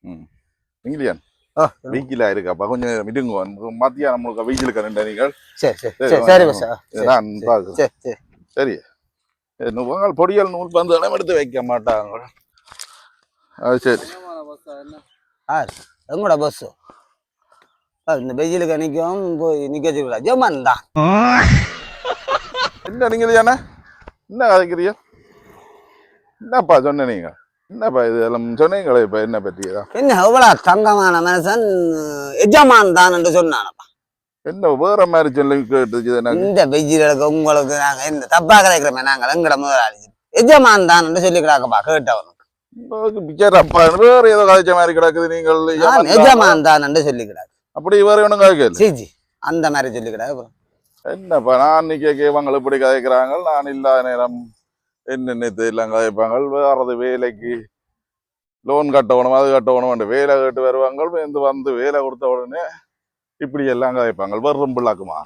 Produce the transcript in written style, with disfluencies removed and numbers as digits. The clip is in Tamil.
ம் இங்கிலியன் ஓ வீக்கில இருக்கு அப்ப கொஞ்சம் விடுங்க மத்தியானம் நம்மளுக்கு வெயில் இருக்க நீங்கள் சரி சரி சரி பஸ் நான் பார்க்குறேன் சரி சரி நூல் பொடியல் நூல் வந்து இடம் எடுத்து வைக்க மாட்டாங்க அது சரி எங்கூட பஸ் இந்த வெயிலுக்கு நிற்கும் போய் நிற்க வச்சுக்கலாம் ஜமான் தான் என்ன நீங்கள் என்ன கதைக்கிறீங்க என்னப்பா சொன்ன நீங்க என்னப்பா இது எல்லாம் சொன்னீங்களே இப்ப என்ன பற்றியதான் என்ன எவ்வளவு தங்கமான மனுஷன் எஜமான் தான் என்று சொன்னானப்பா என்ன வேற மாதிரி சொல்லி கேட்டுச்சு இந்த வெயிலுக்கு உங்களுக்கு நாங்க இந்த தப்பா கிடைக்கிறோமே நாங்கள் எங்கட முதலாளி எஜமான் தான் என்று சொல்லி கிடாக்கப்பா கேட்டவனுக்கு பிச்சரப்பா வேற ஏதோ கதைச்ச மாதிரி கிடக்குது நீங்கள் எஜமான் தான் என்று சொல்லி கிடாக்கு அப்படி வேற ஒன்றும் கதைக்கல சிஜி அந்த மாதிரி சொல்லி கிடாக்கு என்னப்பா நான் இவங்க இப்படி கதைக்கிறாங்க நான் இல்லாத நேரம் என்னென்ன எல்லாம் கதைப்பாங்க வேறது வேலைக்கு லோன் கட்டணும் அது கட்டணும் வேலை கேட்டு வருவாங்க வந்து வேலை கொடுத்த உடனே இப்படி எல்லாம் கதைப்பாங்க வெறும் பிள்ளாக்குமா